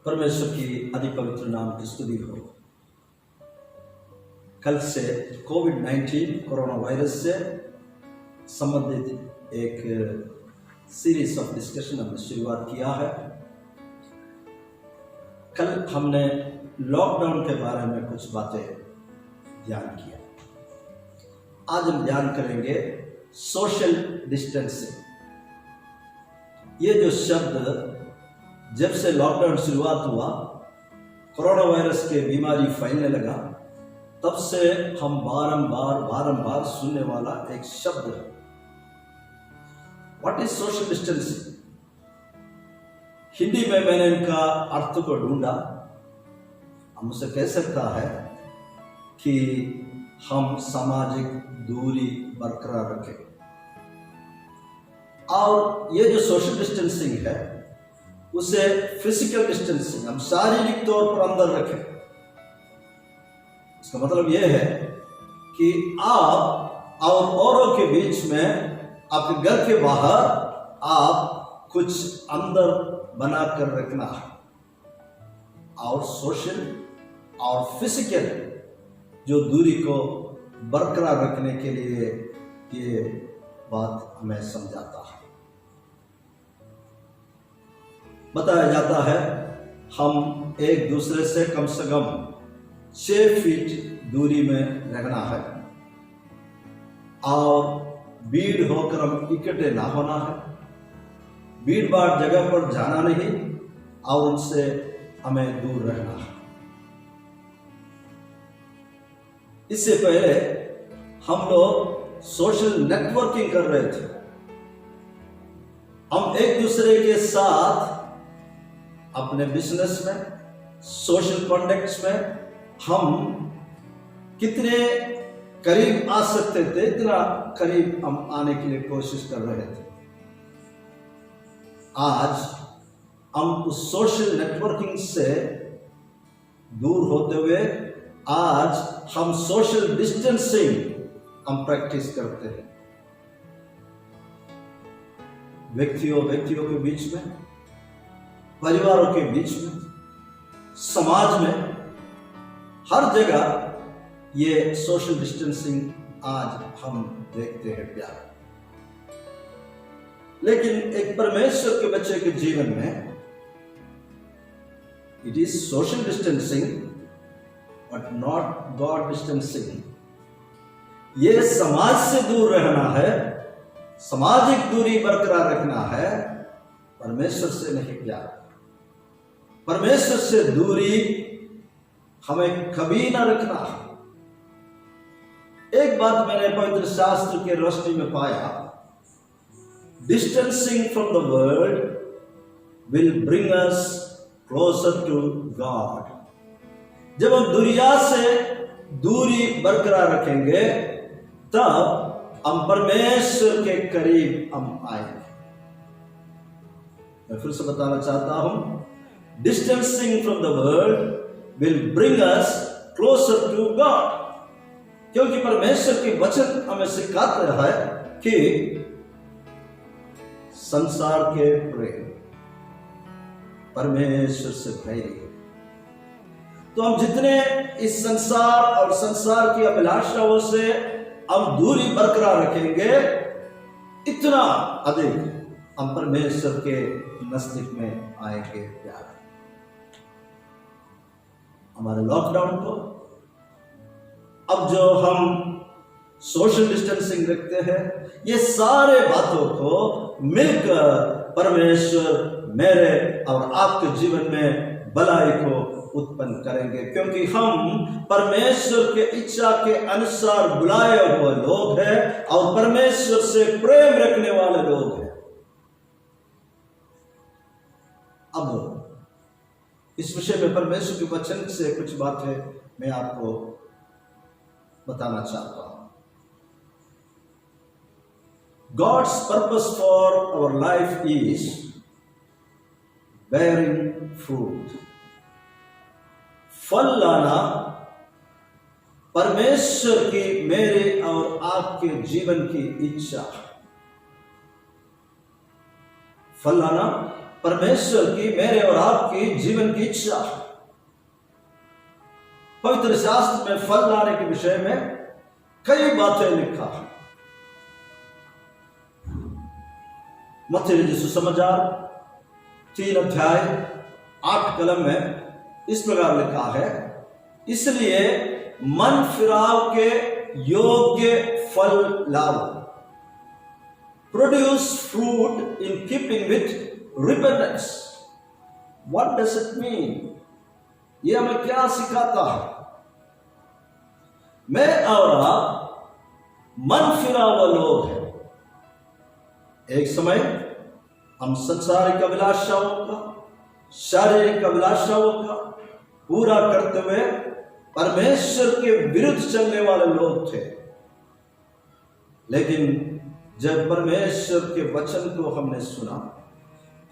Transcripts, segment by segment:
परमेश्वर की अति पवित्र नाम की स्तुति हो। कल से कोविड-19 कोरोना वायरस से संबंधित एक सीरीज ऑफ डिस्कशन हमने शुरुआत किया है। कल हमने लॉकडाउन के बारे में कुछ बातें ध्यान किया। आज हम ध्यान करेंगे सोशल डिस्टेंसिंग। ये जो शब्द जब से लॉकडाउन शुरुआत हुआ, कोरोना वायरस के बीमारी फैलने लगा, तब से हम बारंबार सुनने वाला एक शब्द है। What is social distancing? Hindi में मैंने इनका अर्थ को ढूंढा। हम उसे कह सकता है कि हम सामाजिक दूरी बरकरार रखें। और ये जो सोशल डिस्टेंसिंग है उसे फिजिकल डिस्टेंसिंग, हम शारीरिक तौर पर अंदर रखें। इसका मतलब यह है कि आप और औरों के बीच में, आपके घर के बाहर आप कुछ अंदर बनाकर रखना है। और सोशल और फिजिकल जो दूरी को बरकरार रखने के लिए ये बात हमें समझाता है। बताया जाता है हम एक दूसरे से कम 6 फीट दूरी में रहना है और भीड़ होकर हम इकट्ठे ना होना है। भीड़ भाड़ जगह पर जाना नहीं और उनसे हमें दूर रहना है। इससे पहले हम लोग सोशल नेटवर्किंग कर रहे थे। हम एक दूसरे के साथ अपने बिजनेस में, सोशल कॉन्टेक्ट्स में हम कितने करीब आ सकते थे, इतना करीब हम आने के लिए कोशिश कर रहे थे। आज हम उस सोशल नेटवर्किंग से दूर होते हुए आज हम सोशल डिस्टेंसिंग हम प्रैक्टिस करते हैं। व्यक्तियों के बीच में, परिवारों के बीच में, समाज में, हर जगह ये सोशल डिस्टेंसिंग आज हम देखते हैं प्यार। लेकिन एक परमेश्वर के बच्चे के जीवन में it is social distancing but not God distancing. ये समाज से दूर रहना है, सामाजिक दूरी बरकरार रखना है, परमेश्वर से नहीं प्यार। परमेश्वर से दूरी हमें कभी ना रखना है। एक बात मैंने पवित्र शास्त्र के रोशनी में पाया, distancing from the world will bring us closer to God. जब हम दुनिया से दूरी बरकरार रखेंगे तब हम परमेश्वर के करीब हम आएंगे। मैं फिर से बताना चाहता हूं, distancing from the world will bring us closer to God। क्योंकि परमेश्वर के वचन हमें सिखाता है कि संसार के प्रेम परमेश्वर से प्रेम। तो हम जितने इस संसार और संसार की अभिलाषाओं से हम दूरी बरकरार रखेंगे, इतना अधिक हम परमेश्वर के नजदीक में आएंगे प्यार। हमारे लॉकडाउन को अब जो हम सोशल डिस्टेंसिंग रखते हैं, ये सारे बातों को मिलकर परमेश्वर मेरे और आपके जीवन में भलाई को उत्पन्न करेंगे। क्योंकि हम परमेश्वर के इच्छा के अनुसार बुलाए हुए लोग हैं और परमेश्वर से प्रेम रखने वाले लोग हैं। अब इस विषय में परमेश्वर के वचन से कुछ बातें मैं आपको बताना चाहता हूं। God's purpose for our life is bearing fruit। फल लाना परमेश्वर की मेरे और आपके जीवन की इच्छा। फल लाना परमेश्वर की मेरे और आपकी जीवन की इच्छा है। पवित्र शास्त्र में फल लाने के विषय में कई बातें लिखा है। मत्ती रचित सुसमाचार 3 अध्याय 8 कलम में इस प्रकार लिखा है, इसलिए मन फिराव के योग्य फल लाओ, produce fruit in keeping with repentance. What does it mean? ये हमें क्या सिखाता है? मैं और आप मन फिरा हुआ लोग हैं। एक समय हम संसारिक अभिलाषाओं का, शारीरिक अभिलाषाओं का पूरा करते हुए परमेश्वर के विरुद्ध चलने वाले लोग थे। लेकिन जब परमेश्वर के वचन को हमने सुना,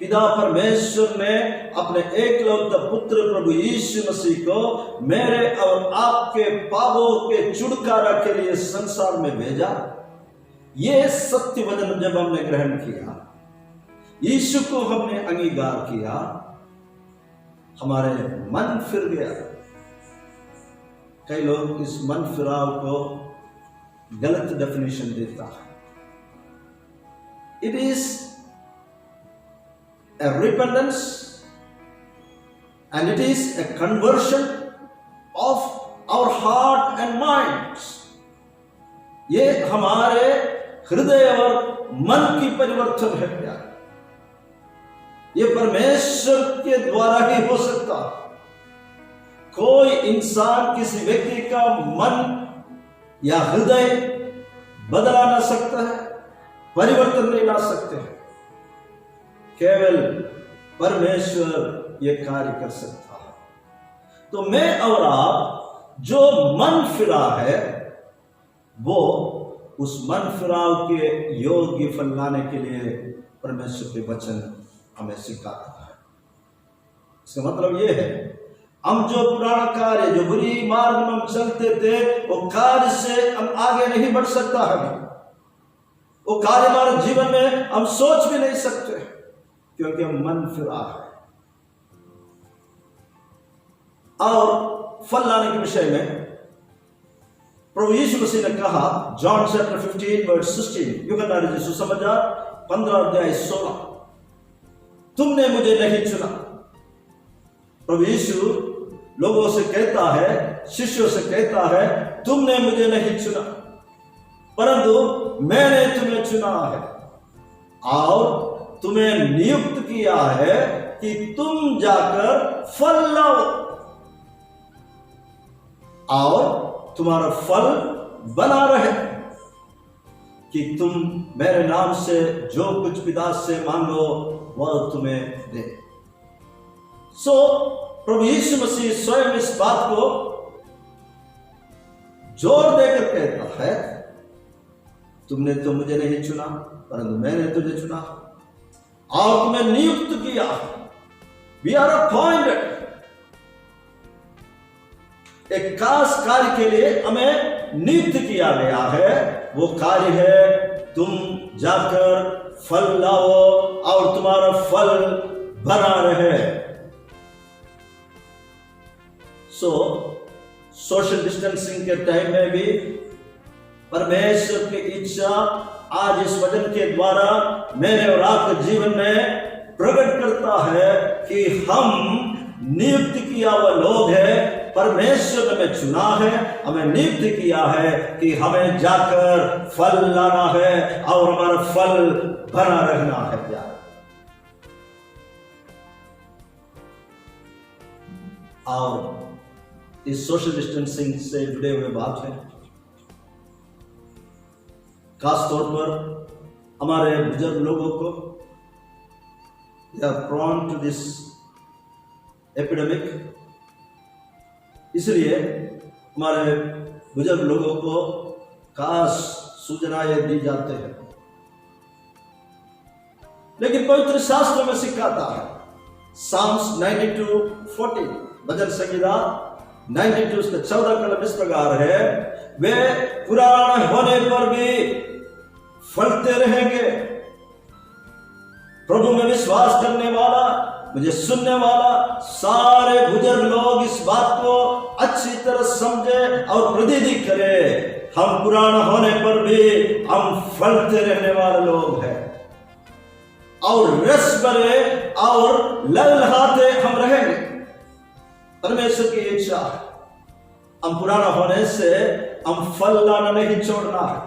पिता परमेश्वर ने अपने एकलौते पुत्र प्रभु यीशु मसीह को मेरे और आपके पापों के छुटकारा के लिए संसार में भेजा। ये सत्य वचन जब हमने ग्रहण किया, यीशु को हमने अंगीकार किया, हमारे मन फिर गया। कई लोग इस मन फिराव को गलत डेफिनेशन देता है। It is a repentance and it is a conversion of our heart and minds. ये हमारे हृदय और मन की परिवर्तन है प्यार। ये परमेश्वर के द्वारा ही हो सकता। कोई इंसान किसी व्यक्ति का मन या हृदय बदला ना सकता है, परिवर्तन नहीं ला सकते हैं। केवल परमेश्वर ये कार्य कर सकता है। तो मैं और आप जो मन फिरा है, वो उस मन फिराव के योग्य फल लाने के लिए परमेश्वर के वचन हमें सिखाता है। इसका मतलब ये है, हम जो पुराना कार्य, जो बुरी मार्ग में हम चलते थे, वो कार्य से हम आगे नहीं बढ़ सकता है। वो कार्य हमारे जीवन में हम सोच भी नहीं सकते, क्योंकि हम मन फिरा है। और फल लाने के विषय में प्रभु यीशु मसीह ने कहा, जॉन चैप्टर 15 वर्स 16, यूहन्ना रचित सुसमाचार 15 अध्याय 16, तुमने मुझे नहीं चुना। प्रभु यीशु लोगों से कहता है, शिष्यों से कहता है, तुमने मुझे नहीं चुना, परंतु मैंने तुम्हें चुना है और तुम्हें नियुक्त किया है कि तुम जाकर फल लाओ और तुम्हारा फल बना रहे, कि तुम मेरे नाम से जो कुछ पिता से मांगो वह तुम्हें दे। सो प्रभु यीशु मसीह स्वयं इस बात को जोर देकर कहता है, तुमने तो मुझे नहीं चुना, परंतु मैंने तुझे चुना और तुम्हें नियुक्त किया। We are appointed. एक खास कार्य के लिए हमें नियुक्त किया गया है। वो कार्य है, तुम जाकर फल लाओ और तुम्हारा फल बना रहे। सोशल डिस्टेंसिंग के टाइम में भी परमेश्वर की इच्छा आज इस वचन के द्वारा मेरे और आपके जीवन में प्रकट करता है कि हम नियुक्त किया हुआ लोग हैं। परमेश्वर ने हमें चुना है, हमें नियुक्त किया है कि हमें जाकर फल लाना है और हमारा फल बना रहना है। प्यार, और इस सोशल डिस्टेंसिंग से जुड़े हुए बात है, खास तौर पर हमारे बुजुर्ग लोगों को, they are prone to this epidemic, इसलिए हमारे बुजुर्ग लोगों को खास सूचनाएं दी जाते हैं। लेकिन पवित्र शास्त्र में सिखाता है, साम्स 92:40, भजन संहिता 92 का 14 कलम इस प्रकार है, वे पुराण होने पर भी फलते रहेंगे। प्रभु में विश्वास करने वाला मुझे सुनने वाला सारे बुजुर्ग लोग इस बात को अच्छी तरह समझे और प्रतीति करे, हम पुराना होने पर भी हम फलते रहने वाले लोग हैं और रस भरे और लहलहाते हम रहेंगे। परमेश्वर की इच्छा है हम पुराना होने से हम फल लाना नहीं छोड़ना है,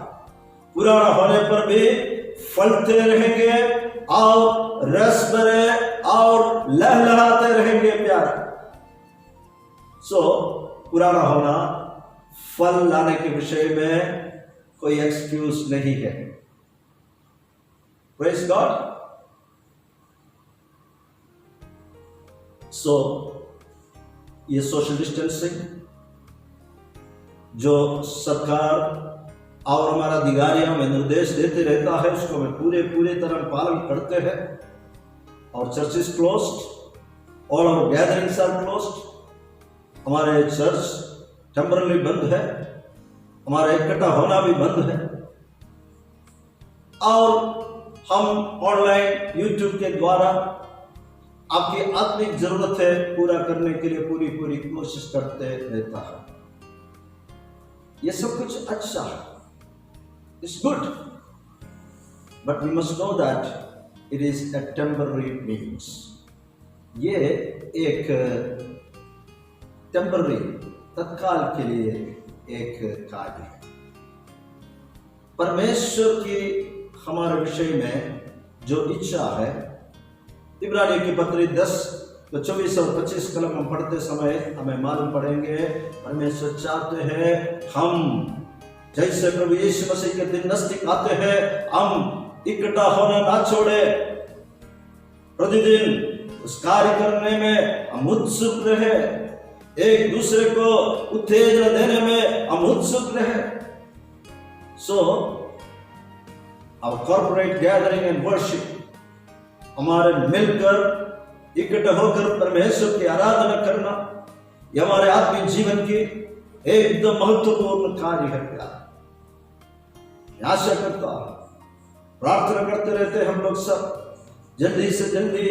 पुराना होने पर भी फलते रहेंगे और रस भरे और लहलहाते रहेंगे प्यारा। पुराना होना फल लाने के विषय में कोई एक्सक्यूज नहीं है। Praise God. ये सोशल डिस्टेंसिंग जो सरकार और हमारा अधिकारी हमें निर्देश देते रहता है, उसको हमें पूरे तरह पालन करते हैं। और churches closed, all our gatherings are closed, हमारे चर्च टेम्पररी बंद है, हमारा इकट्ठा होना भी बंद है और हम ऑनलाइन यूट्यूब के द्वारा आपकी आत्मिक जरूरत है पूरा करने के लिए पूरी कोशिश करते रहता है। ये सब कुछ अच्छा है, it's good, but we must know that it is a temporary means. ये एक टेम्पररी तत्काल के लिए एक कार्य है। परमेश्वर की हमारे विषय में जो इच्छा है, इब्रानियों की पत्री 10 तो 24 और 25 कलम हम पढ़ते समय हमें मालूम पड़ेंगे, परमेश्वर चाहते हैं हम जैसे प्रभु यीशु मसीह के दिन नजदीक आते हैं हम इकट्ठा होना ना छोड़े, प्रतिदिन उस कार्य करने में हम उत्सुक रहे, एक दूसरे को उत्तेजना देने में हम उत्सुक रहे। our corporate gathering and worship, हमारे मिलकर इकट्ठा होकर परमेश्वर की आराधना करना, यह हमारे आत्मिक जीवन की एकदम महत्वपूर्ण कार्य है। आशा करता हूं, प्रार्थना करते रहते हम लोग सब जल्दी से जल्दी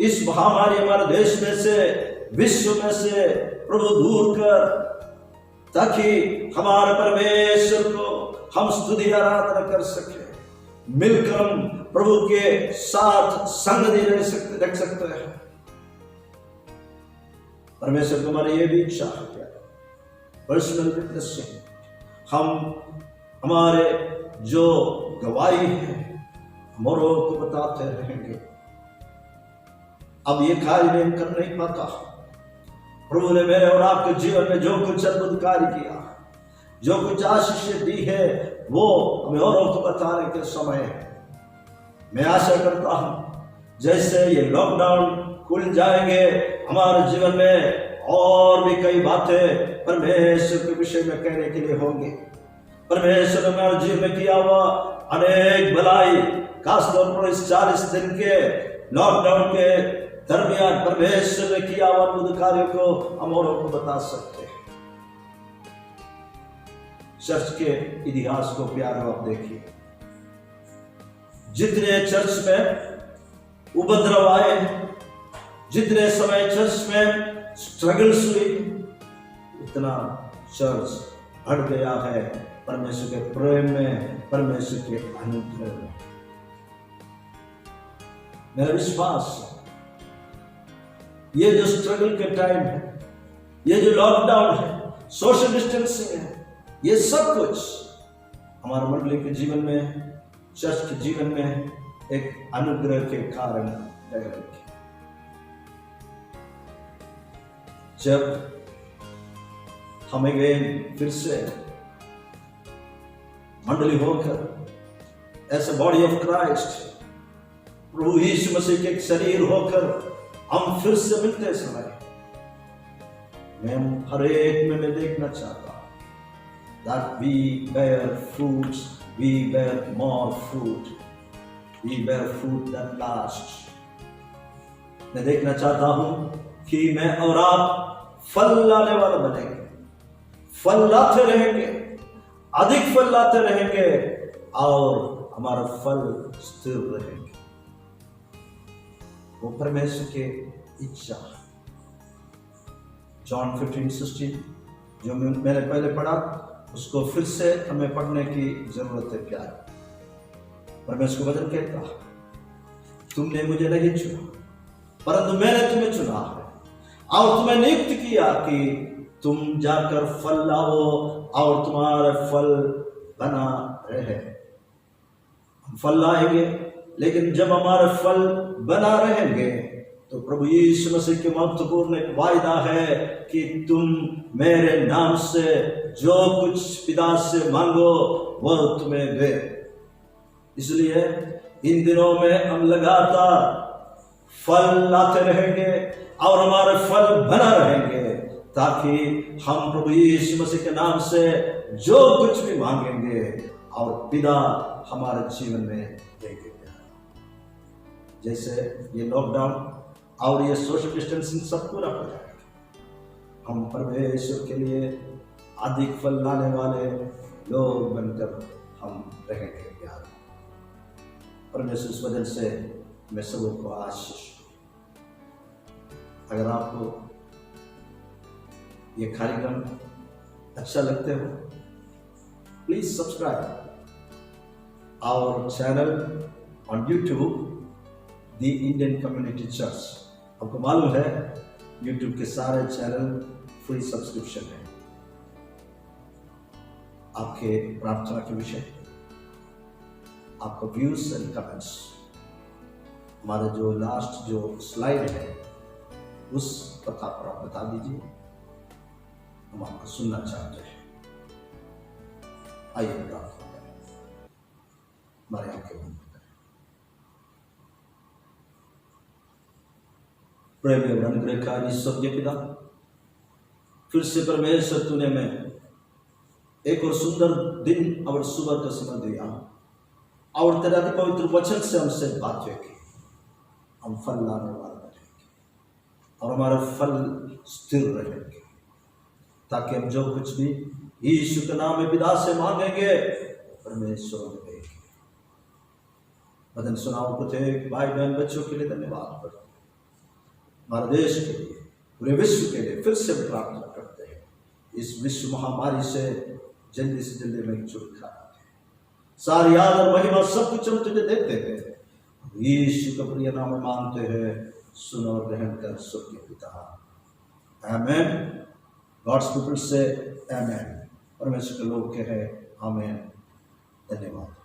इस महामारी हमारे देश में से, विश्व में से प्रभु दूर कर, ताकि हमारे परमेश्वर को हम स्तुति आराधना कर सके, मिलकर हम प्रभु के साथ संगति रख सकते हैं। परमेश्वर को हमारी ये भी इच्छा है, पर्सनल विटनेसिंग, हम हमारे जो गवाही है हम औरों को बताते रहेंगे। अब ये कार्य में कर नहीं पाता, प्रभु ने मेरे और आपके जीवन में जो कुछ अद्भुत कार्य किया, जो कुछ आशीष दी है, वो हमें औरों को बताने के समय है। मैं आशा करता हूं जैसे ये लॉकडाउन खुल जाएंगे, हमारे जीवन में और भी कई बातें परमेश्वर के विषय में कहने के लिए होंगे। परमेश्वर ने हमारे जीवन में किया हुआ अनेक भलाई, खासतौर पर इस 40 दिन के लॉकडाउन के दरमियान परमेश्वर ने किया हुआ अद्भुत कार्यों को हम औरों को बता सकते हैं। चर्च के इतिहास को प्यारो आप देखिए, जितने चर्च में उपद्रव आए, जितने समय चर्च में स्ट्रगल्स हुई, इतना चर्च बढ़ गया है परमेश्वर के प्रेम में, परमेश्वर के अनुग्रह में। मेरा विश्वास है ये जो स्ट्रगल के टाइम है, ये जो लॉकडाउन है, सोशल डिस्टेंसिंग है, ये सब कुछ हमारे मंडली के जीवन में, चर्च के जीवन में एक अनुग्रह के कारण है। जब हम फिर से मंडली होकर ऐसे बॉडी ऑफ क्राइस्ट, प्रभु यीशु मसीह के एक शरीर होकर हम फिर से मिलते समय, मैं हर एक में मैं देखना चाहता हूं that we bear fruits, we bear more fruit, we bear fruit that lasts. मैं देखना चाहता हूं कि मैं और आप फल लाने वाला बनेंगे, फल लाते रहेंगे, अधिक फल लाते रहेंगे और हमारा फल स्थिर रहेंगे। वो परमेश्वर की इच्छा। जॉन 15:16 जो मैंने पहले पढ़ा, उसको फिर से हमें पढ़ने की जरूरत है। प्यार, परमेश्वर का वचन कहता, तुमने मुझे नहीं चुना परंतु मैंने तुम्हें चुना है और तुम्हें नियुक्त किया कि तुम जाकर फल लाओ और तुम्हारा फल बना रहे। हम फल लाएंगे, लेकिन जब हमारे फल बना रहेंगे तो प्रभु यीशु मसीह के महत्वपूर्ण एक वायदा है कि तुम मेरे नाम से जो कुछ पिता से मांगो वह तुम्हें दे। इसलिए इन दिनों में हम लगातार फल लाते रहेंगे और हमारे फल बना रहेंगे, ताकि हम प्रभु यीशु मसीह के नाम से जो कुछ भी मांगेंगे और पिता हमारे जीवन में देंगे। जैसे ये लॉकडाउन और ये सोशल डिस्टेंसिंग सब पूरा हो जाएगा, हम परमेश्वर के लिए अधिक फल लाने वाले लोग बनकर हम रहेंगे। यार, परमेश्वर इस वजह से मैं सबको आशीष दूं। अगर आपको ये कार्यक्रम अच्छा लगते हो, please subscribe our channel on YouTube, the Indian community church. आपको मालूम है यूट्यूब के सारे चैनल फ्री सब्सक्रिप्शन है। आपके प्रार्थना के विषय, आपका व्यूज एंड कमेंट्स हमारे जो लास्ट जो स्लाइड है उस पता पर आप बता दीजिए, हम आपको सुनना चाहते हैं। आइए प्रार्थना करें, हमारे आंखें बंद करें। प्रेम और अनुग्रहकारी स्वर्गीय पिता, फिर से परमेश्वर तूने मैं एक और सुंदर दिन और सुबह का समय दिया और तेरा पवित्र वचन से हमसे बातें की। हम फल लाने वाले रहेंगे और हमारा फल स्थिर रहेंगे, ताकि हम जो कुछ भी यीशु के नाम में पिता से मांगेंगे परमेश्वर में देंगे। वचन सुनाओ प्रत्येक भाई बहन बच्चों के लिए धन्यवाद करते हैं, हमारे देश के लिए, पूरे विश्व के लिए फिर से प्रार्थना करते हैं। इस विश्व महामारी से जल्दी से जल्दी में छुटकारा दे। सारी याद और महिमा सब कुछ हम तुझे देते हैं, यीशु का प्रिय नाम में मांगते हैं, सुनो और ग्रहण कर स्वर्गीय पिता। आमेन। गॉड्स पीपल से आमेन। परमेश्वर के लोग कहे आमेन। धन्यवाद।